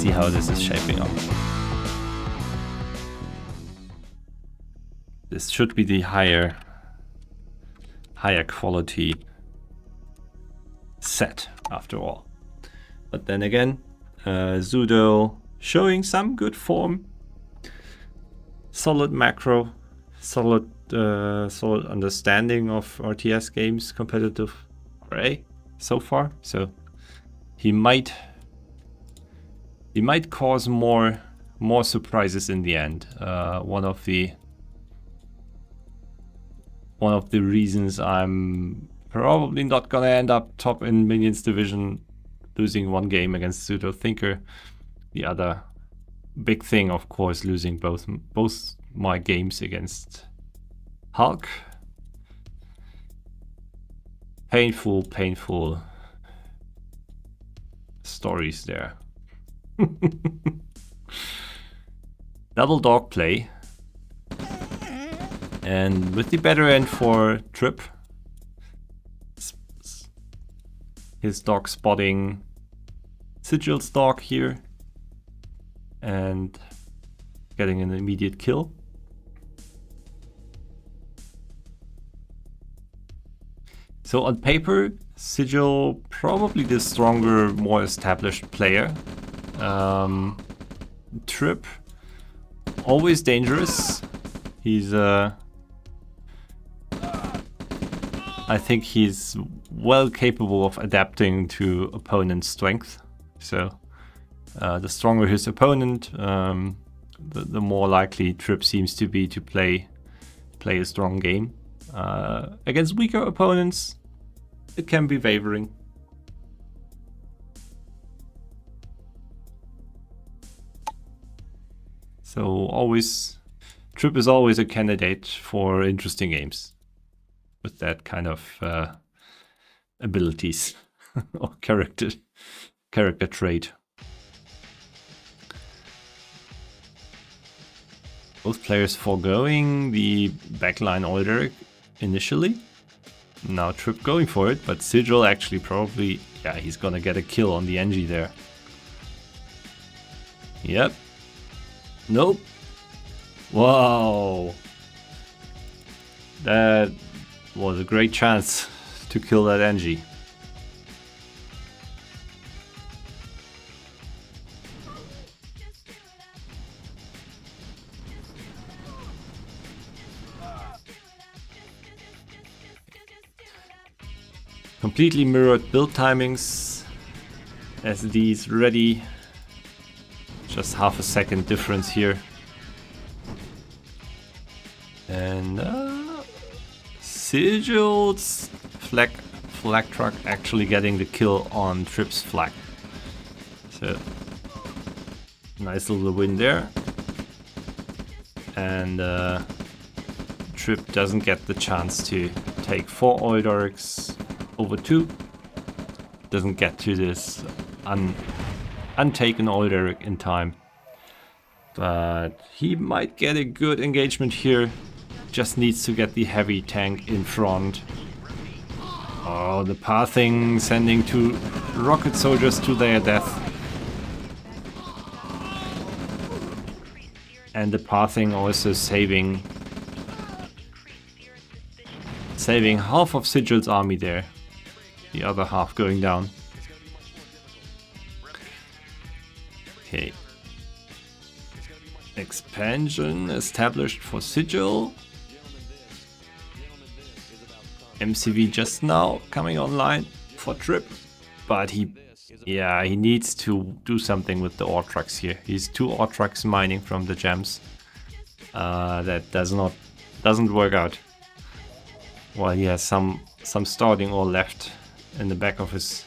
see how this is shaping up. This should be the higher quality set after all. But then again, Zudo showing some good form, solid macro, solid understanding of RTS games, competitive array so far. So he might cause more surprises in the end. One of the reasons I'm probably not gonna end up top in Minions Division, losing one game against Pseudo Thinker. The other big thing, of course, losing both my games against Hulk. Painful stories there. Double dog play. And with the better end for Trip, his dog spotting Sigil's dog here and getting an immediate kill. So on paper, Sigil probably the stronger, more established player. Trip, always dangerous. He's I think he's well capable of adapting to opponent's strength. So the stronger his opponent, the more likely Trip seems to be to play a strong game. Against weaker opponents, it can be wavering. So Trip is always a candidate for interesting games with that kind of abilities or character trait. Both players foregoing the backline order initially. Now Trip going for it, but Sigil actually probably, yeah, he's gonna get a kill on the NG there. Yep. Nope. Wow. That was a great chance to kill that NG. Completely mirrored build timings. SDs ready. Just half a second difference here. And Sigil's flag truck actually getting the kill on Trip's flag. So nice little win there. And Trip doesn't get the chance to take 4 Oildorix over 2. Doesn't get to this untaken Oildorix in time. But he might get a good engagement here. Just needs to get the heavy tank in front. Oh, the pathing sending 2 rocket soldiers to their death. And the pathing also saving half of Sigil's army there. The other half going down. Okay. Expansion established for Sigil. MCV just now coming online for Trip, but he needs to do something with the ore trucks here. He's 2 ore trucks mining from the gems. That doesn't work out. Well, he has some starting ore left in the back of his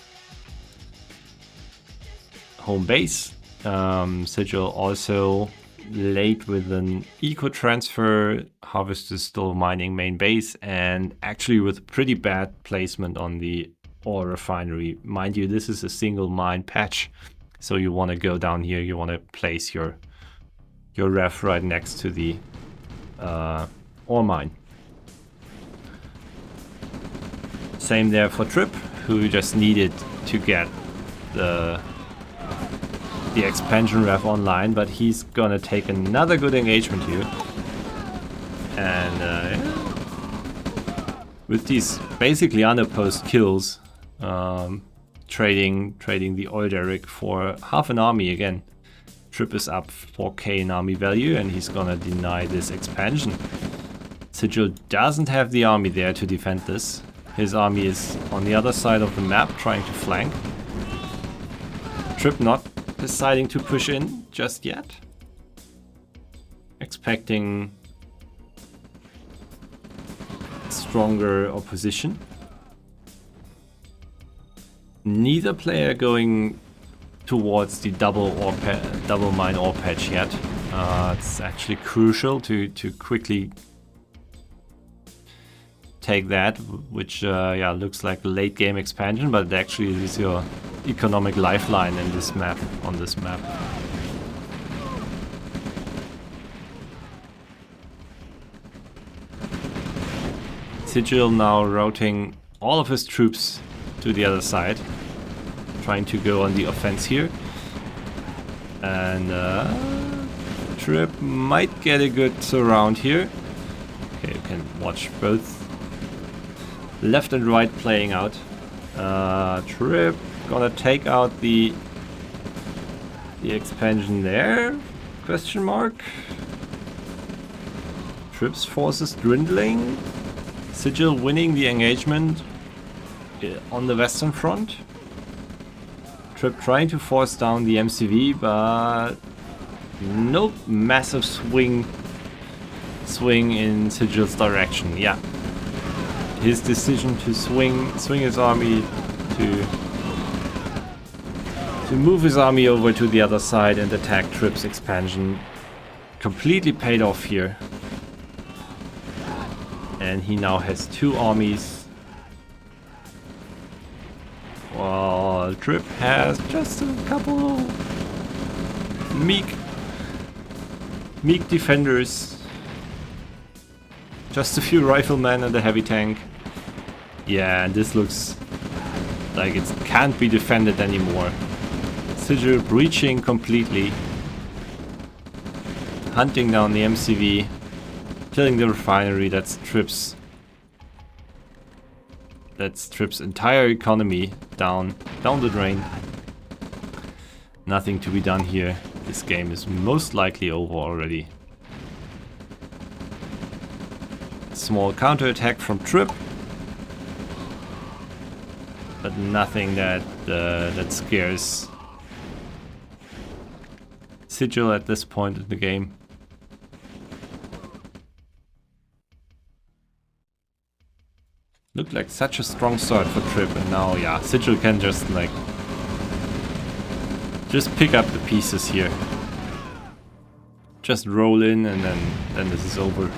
home base. Sigil also late with an eco transfer. Harvest is still mining main base, and actually with pretty bad placement on the ore refinery. Mind you, this is a single mine patch, so you want to go down here, you want to place your ref right next to the ore mine. Same there for Trip, who just needed to get the the expansion ref online, but he's gonna take another good engagement here. And yeah. With these basically unopposed kills, trading the oil derrick for half an army again. Trip is up 4k in army value, and he's gonna deny this expansion. Sigil doesn't have the army there to defend this. His army is on the other side of the map trying to flank. Trip not deciding to push in just yet. Expecting stronger opposition. Neither player going towards the double mine ore patch yet. It's actually crucial to quickly take that, which yeah, looks like a late game expansion, but it actually is your economic lifeline in this map, on this map. Sigil now routing all of his troops to the other side, trying to go on the offense here. And Trip might get a good surround here. Okay, you can watch both left and right playing out. Trip gonna take out the expansion there? Question mark. Trip's forces dwindling. Sigil winning the engagement on the western front. Trip trying to force down the MCV, but nope, massive swing in Sigil's direction. Yeah, his decision to swing his army to move his army over to the other side and attack Trip's expansion completely paid off here. And he now has two armies. While Trip has just a couple meek defenders. Just a few riflemen and a heavy tank. Yeah, and this looks like it can't be defended anymore. Sigil breaching completely. Hunting down the MCV. Killing the refinery. That's Trip's entire economy down the drain. Nothing to be done here. This game is most likely over already. Small counterattack from Trip, but nothing that scares Sigil at this point in the game. Looked like such a strong start for Trip, and now, yeah, Sigil can just pick up the pieces here. Just roll in, and then this is over.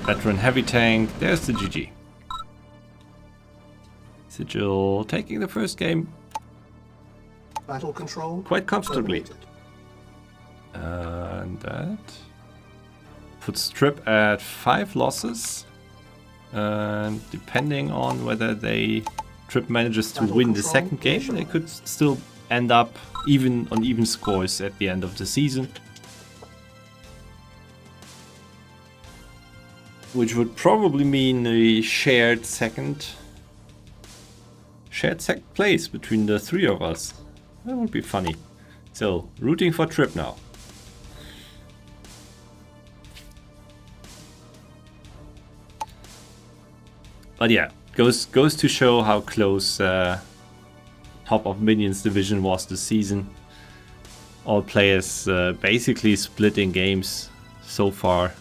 Veteran heavy tank, there's the GG. Sigil taking the first game battle control quite comfortably. And that puts Trip at 5 losses. And depending on whether Trip manages to win the second game, they could still end up on even scores at the end of the season. Which would probably mean a shared second place between the three of us. That would be funny. So, rooting for Trip now. But yeah, goes to show how close top of Minions division was this season. All players basically splitting games so far.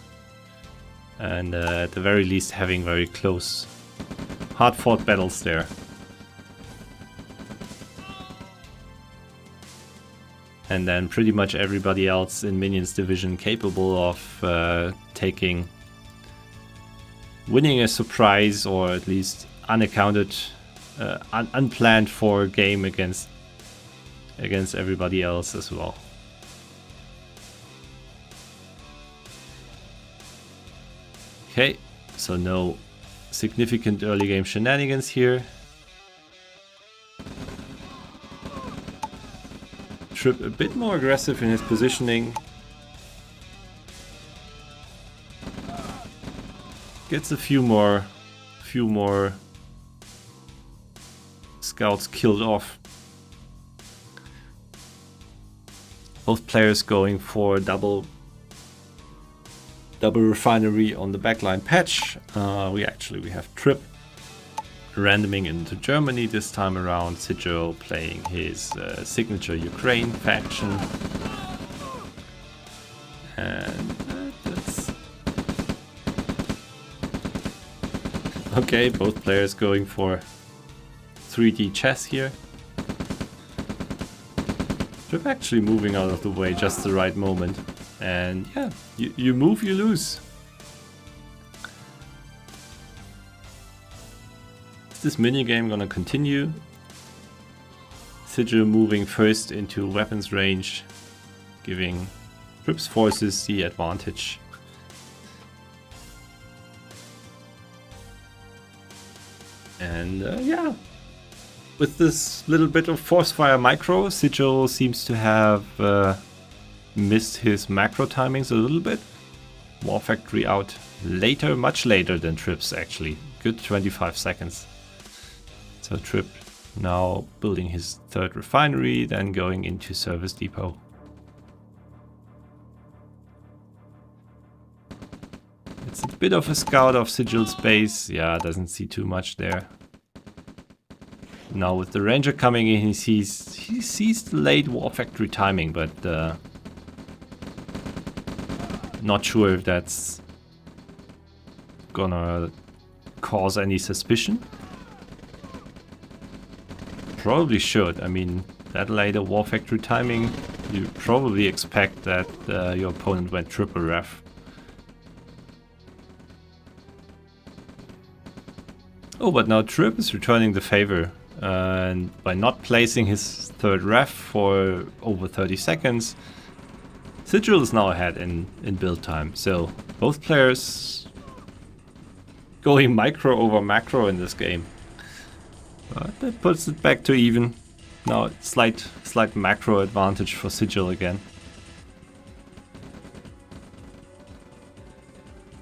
And at the very least having very close, hard-fought battles there. And then pretty much everybody else in Minions division capable of winning a surprise, or at least unaccounted, unplanned for game against everybody else as well. Okay, so no significant early game shenanigans here. Trip a bit more aggressive in his positioning. Gets a few more scouts killed off. Both players going for double refinery on the backline patch. We have Trip randoming into Germany this time around. Sigil playing his signature Ukraine faction. And that's... Okay, both players going for 3D chess here. Trip actually moving out of the way just the right moment. And yeah, you move, you lose. Is this minigame gonna continue? Sigil moving first into weapons range, giving Trip's forces the advantage. And yeah, with this little bit of force fire micro, Sigil seems to have missed his macro timings a little bit. War Factory out later, much later than Trip's actually. Good 25 seconds. So Trip now building his third refinery, then going into service depot. It's a bit of a scout of Sigil's base. Yeah, doesn't see too much there. Now with the Ranger coming in, he sees the late War Factory timing, but not sure if that's gonna cause any suspicion. Probably should. I mean, that later War Factory timing, you probably expect that your opponent went triple ref. Oh, but now Trip is returning the favor. And by not placing his third ref for over 30 seconds, Sigil is now ahead in build time. So both players going micro over macro in this game. But that puts it back to even. Now slight macro advantage for Sigil again.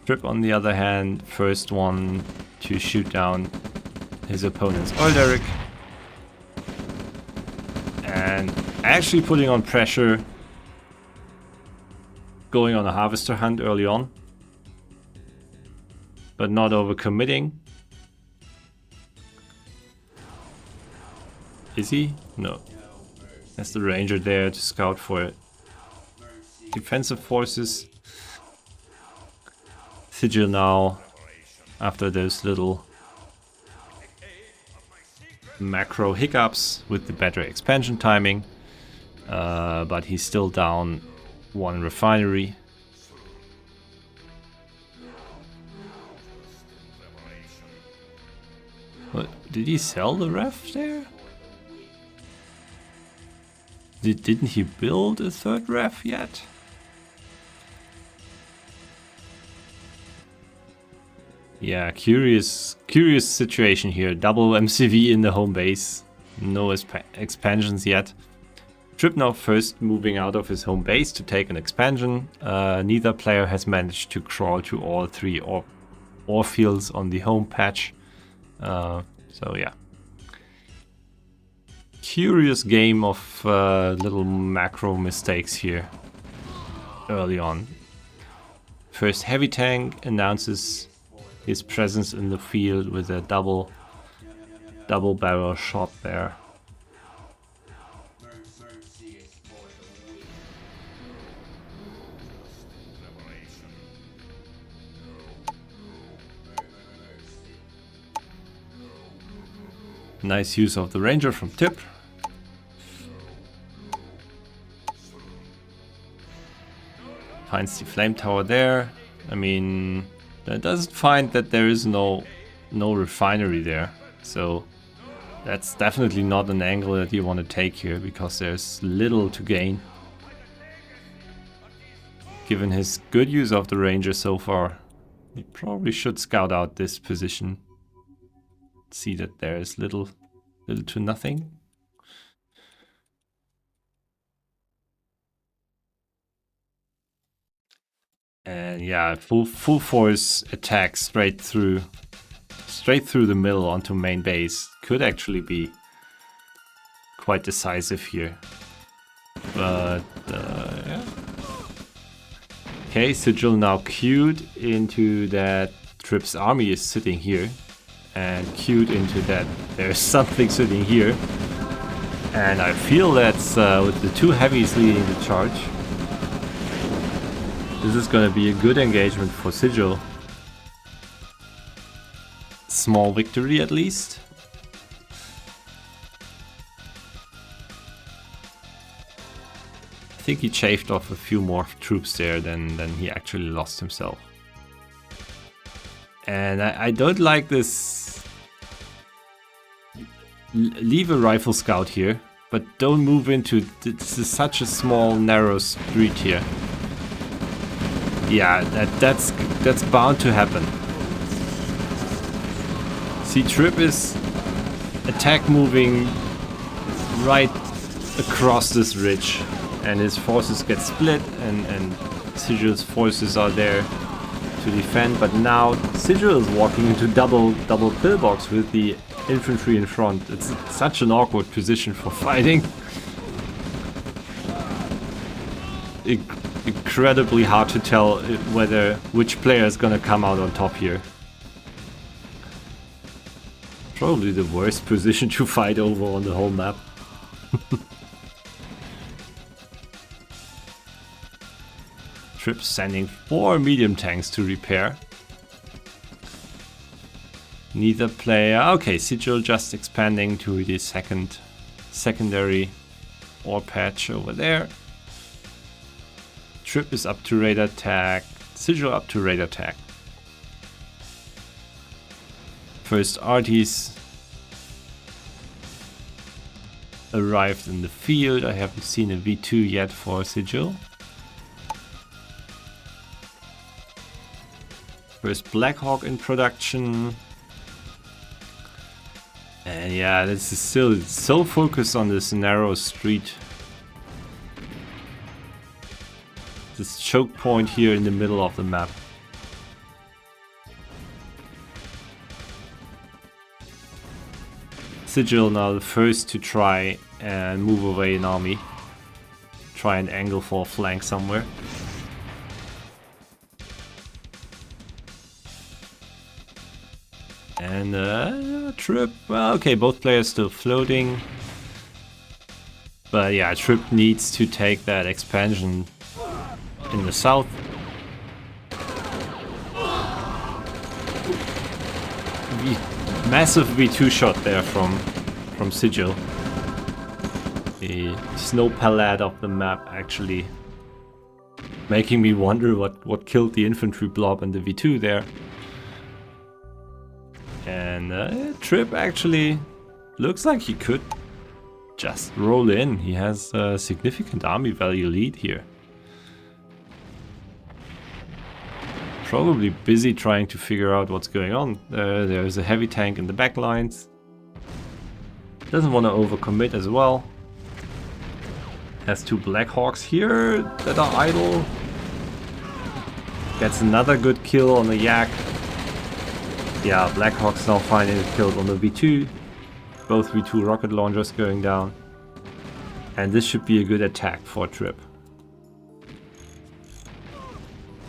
Trip on the other hand, first one to shoot down his opponent's oil derrick. And actually putting on pressure, going on a harvester hunt early on, but not overcommitting. Is he? No. Has the Ranger there to scout for defensive forces. Sigil now, after those little macro hiccups with the better expansion timing, but he's still down one refinery. What, did he sell the ref there? Didn't he build a third ref yet? Yeah, curious situation here. Double MCV in the home base. No expansions yet. Trip now first moving out of his home base to take an expansion. Neither player has managed to crawl to all three ore fields on the home patch. So yeah. Curious game of little macro mistakes here early on. First heavy tank announces his presence in the field with a double barrel shot there. Nice use of the Ranger from Tip. Finds the flame tower there. I mean, that doesn't find that there is no refinery there. So that's definitely not an angle that you want to take here, because there's little to gain. Given his good use of the Ranger so far, he probably should scout out this position. See that there is little to nothing. And yeah, full force attack straight through the middle onto main base could actually be quite decisive here. But yeah. Okay, Sigil now queued into that. Trip's army is sitting here, and queued into that there's something sitting here. And I feel that's with the two heavies leading the charge, this is going to be a good engagement for Sigil. Small victory at least. I think he chafed off a few more troops there than he actually lost himself. And I don't like this. Leave a rifle scout here, but don't move into. This is such a small, narrow street here. Yeah, that's bound to happen. See, Trip is attack moving right across this ridge, and his forces get split, and Sigil's forces are there to defend. But now Sigil is walking into double pillbox with the infantry in front. It's such an awkward position for fighting. Incredibly hard to tell which player is gonna come out on top here. Probably the worst position to fight over on the whole map. Trip sending 4 medium tanks to repair. Neither player. Okay, Sigil just expanding to the secondary ore patch over there. Trip is up to radar attack. Sigil up to radar attack. First arties arrived in the field. I haven't seen a V2 yet for Sigil. First Blackhawk in production. And yeah, this is still so focused on this narrow street. This choke point here in the middle of the map. Sigil now the first to try and move away an army. Try and angle for a flank somewhere. And Trip, well, okay, both players still floating. But yeah, Trip needs to take that expansion in the south. Massive V2 shot there from Sigil. The snow palette of the map actually making me wonder what killed the infantry blob and the V2 there. And Trip actually looks like he could just roll in. He has a significant army value lead here. Probably busy trying to figure out what's going on. There's a heavy tank in the back lines. Doesn't want to overcommit as well. Has 2 Blackhawks here that are idle. Gets another good kill on the Yak. Yeah, Blackhawks now finally killed on the V2. Both V2 rocket launchers going down. And this should be a good attack for Trip.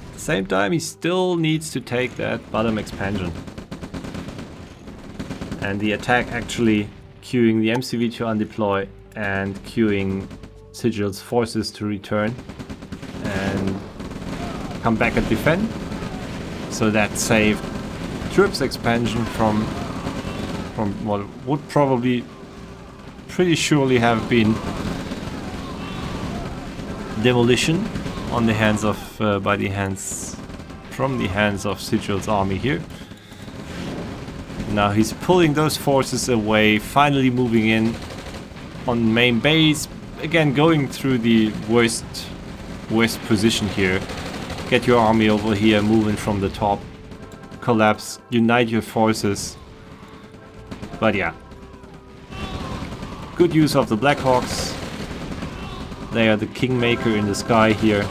At the same time, he still needs to take that bottom expansion. And the attack actually queuing the MCV to undeploy and queuing Sigil's forces to return and come back and defend. So that saved Trip's expansion from what would probably pretty surely have been demolition on the hands of from the hands of Sigil's army here. Now he's pulling those forces away, finally moving in on main base. Again, going through the worst position here. Get your army over here, moving from the top. Collapse, unite your forces. But yeah. Good use of the Blackhawks. They are the kingmaker in the sky here.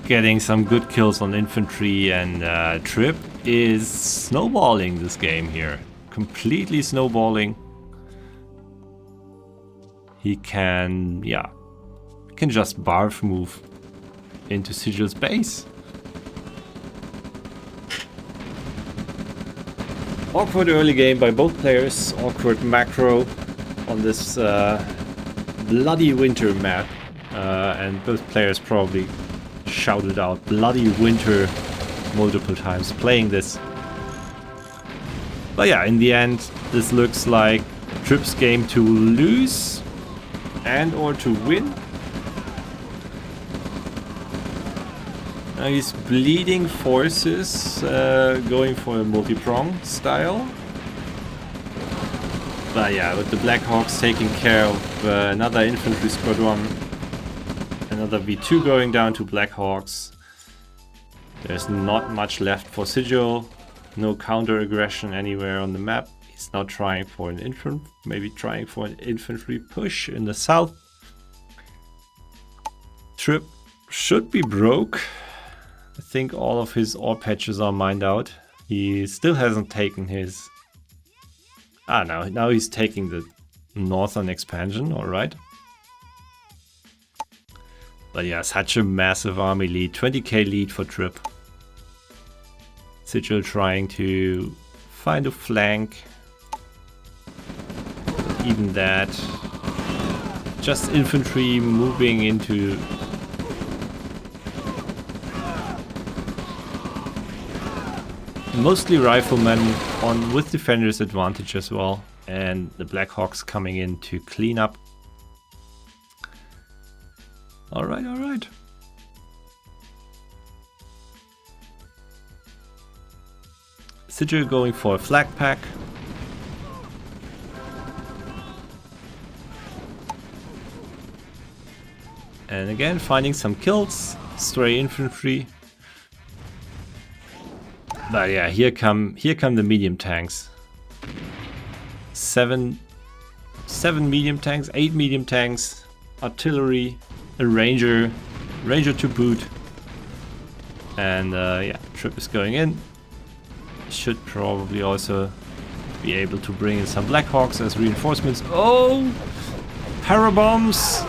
getting some good kills on infantry, and Trip is snowballing this game here. Completely snowballing. He can, yeah, can just barf move into Sigil's base. Awkward early game by both players. Awkward macro on this bloody winter map. And both players probably shouted out bloody winter multiple times playing this. But yeah, in the end, this looks like Trip's game to lose and or to win. Now he's bleeding forces, going for a multi-prong style. But yeah, with the Blackhawks taking care of another infantry squadron, another V2 going down to Blackhawks. There's not much left for Sigil. No counter aggression anywhere on the map. He's now trying for an maybe trying for an infantry push in the south. Trip should be broke. I think all of his ore patches are mined out. He still hasn't taken his... now he's taking the northern expansion, alright. But yeah, such a massive army lead. 20k lead for Trip. Sigil trying to find a flank. Even that. Just infantry moving into... Mostly riflemen on with defender's advantage as well. And the Blackhawks coming in to clean up. Alright, alright. Sigil going for a flag pack. And again finding some kills. Stray infantry. But yeah, here come the medium tanks. Seven medium tanks, 8 medium tanks, artillery, a ranger to boot. And yeah, Trip is going in. Should probably also be able to bring in some Blackhawks as reinforcements. Oh! Parabombs!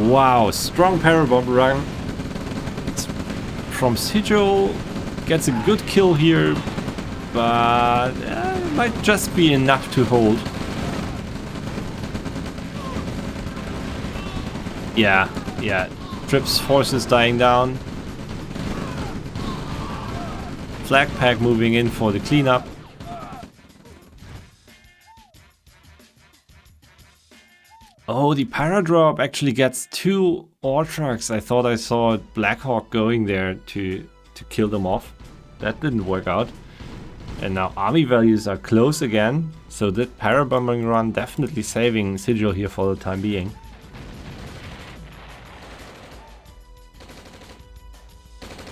Wow, strong parabomb run. It's from Sigil. Gets a good kill here, but it might just be enough to hold. Yeah. Trip's forces dying down. Flag pack moving in for the cleanup. Oh, the paradrop actually gets 2 ore trucks. I thought I saw Blackhawk going there to kill them off. That didn't work out. And now army values are close again. So that parabombing run definitely saving Sigil here for the time being.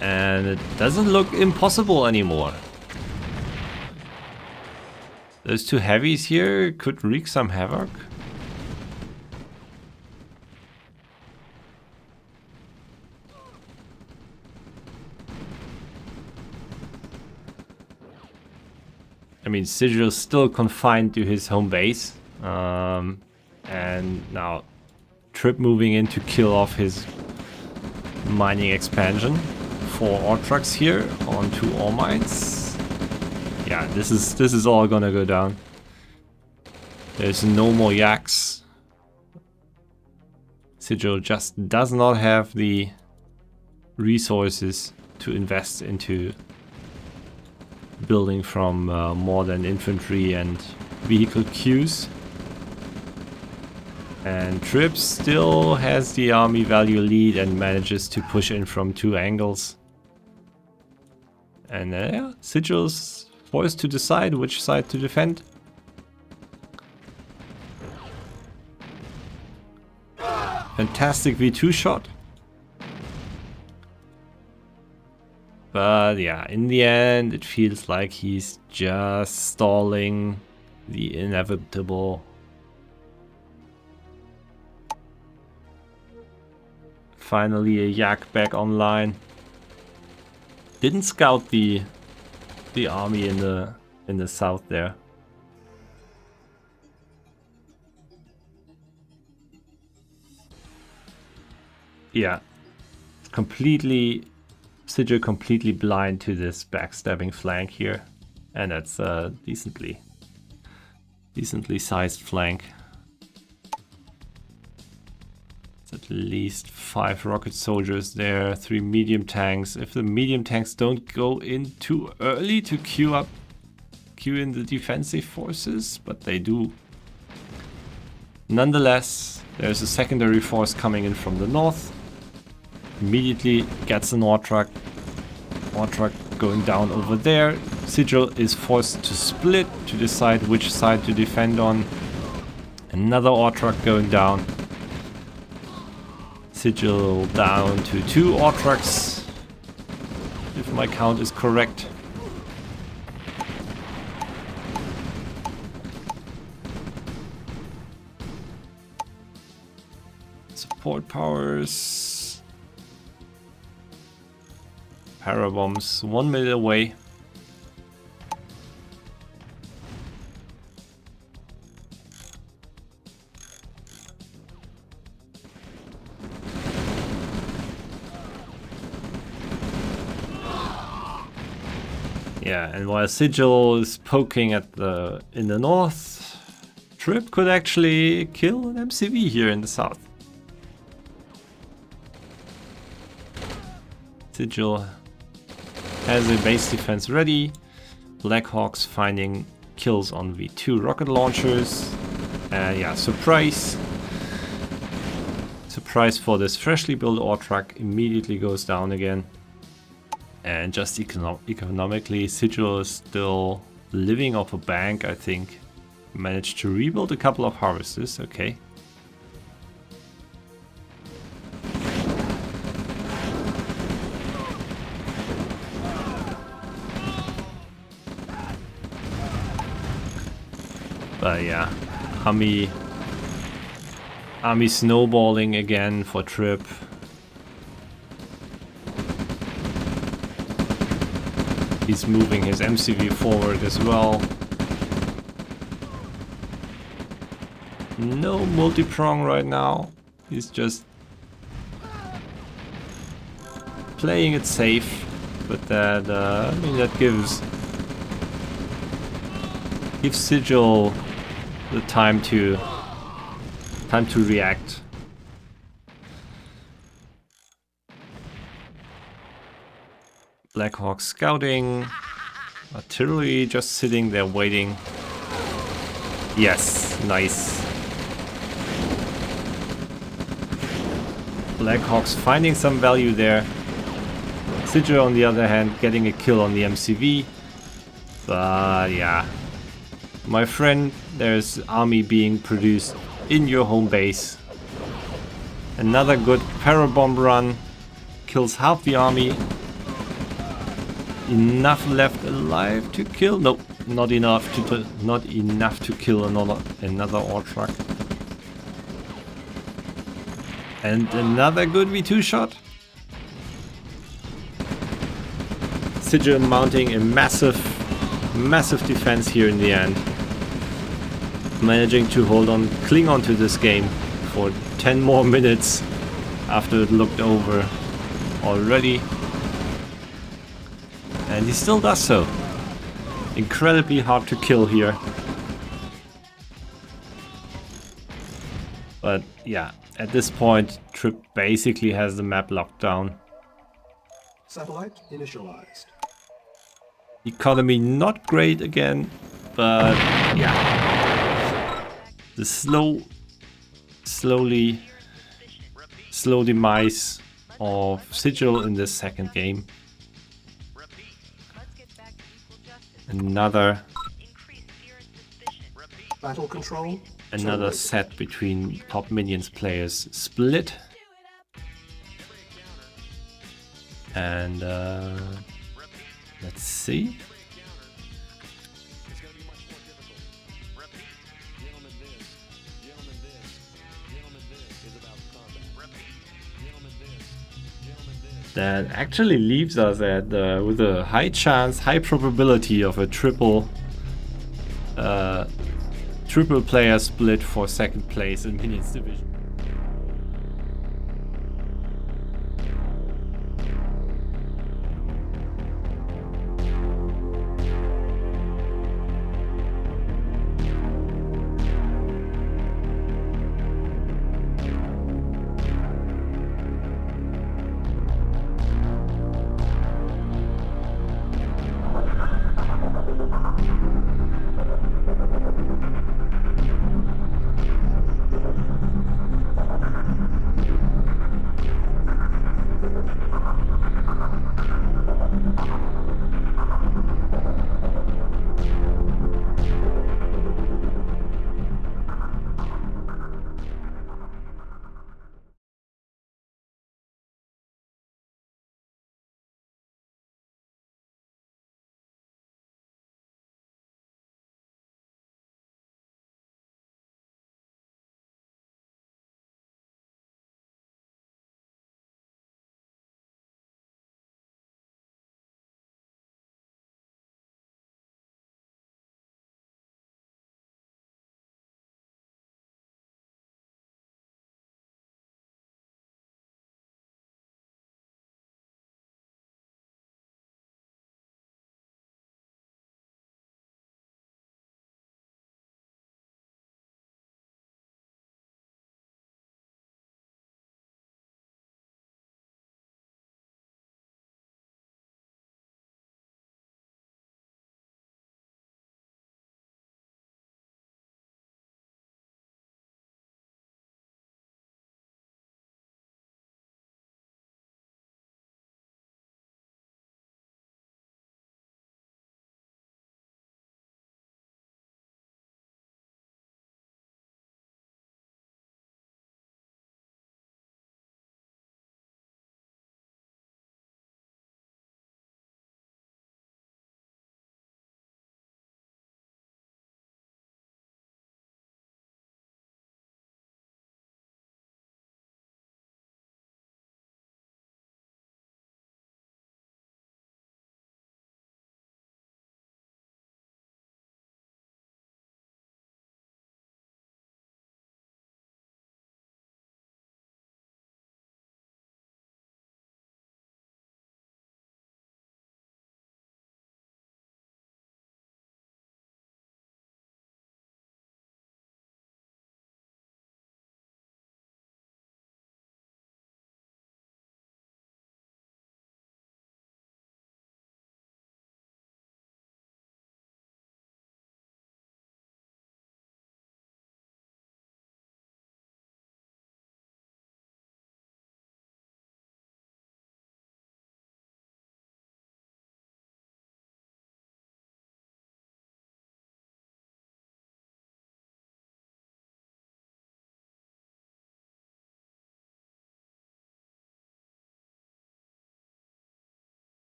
And it doesn't look impossible anymore. Those 2 heavies here could wreak some havoc. I mean, Sigil is still confined to his home base. And now Trip moving in to kill off his mining expansion. 4 ore trucks here on 2 ore mines. Yeah, this is all gonna go down. There's no more yaks. Sigil just does not have the resources to invest into building from more than infantry and vehicle queues. And Trip still has the army value lead and manages to push in from 2 angles. And yeah, Sigil's forced to decide which side to defend. Fantastic V2 shot. But yeah, in the end, it feels like he's just stalling the inevitable. Finally a yak back online. Didn't scout the army in the south there. Yeah. Sigil completely blind to this backstabbing flank here. And that's a decently sized flank. It's at least 5 rocket soldiers there, 3 medium tanks. If the medium tanks don't go in too early to queue in the defensive forces, but they do. Nonetheless, there's a secondary force coming in from the north. Immediately gets an ore truck going down over there. Sigil is forced to split to decide which side to defend on. Another ore truck going down. Sigil down to 2 ore trucks, if my count is correct. Support powers. Parabombs 1 minute away. Yeah, and while Sigil is poking in the north, Trip could actually kill an MCV here in the south. Sigil has a base defense ready. Blackhawks finding kills on V2 rocket launchers. And yeah, surprise for this freshly built ore truck, immediately goes down again. And just economically, Sigil is still living off a bank, I think. Managed to rebuild a couple of harvesters, okay. But yeah, army snowballing again for Trip. He's moving his MCV forward as well. No multi-prong right now. He's just playing it safe, but that I mean that gives Sigil the time to react. Blackhawk scouting, artillery just sitting there waiting. Yes, nice. Blackhawks finding some value there. Sigil on the other hand getting a kill on the MCV. But yeah, my friend, there's army being produced in your home base. Another good parabomb run, kills half the army. Enough left alive to kill? Nope, not enough to kill another ore truck. And another good V2 shot. Sigil mounting a massive defense here in the end. Managing to cling on to this game for 10 more minutes after it looked over already. And he still does so. Incredibly hard to kill here. But yeah, at this point, Trip basically has the map locked down. Satellite initialized. Economy not great again, but yeah. The slow demise of Sigil in this second game. Another battle control. Another set between top minions players split. And let's see. That actually leaves us at with a high chance, high probability of a triple player split for second place in Minions Division.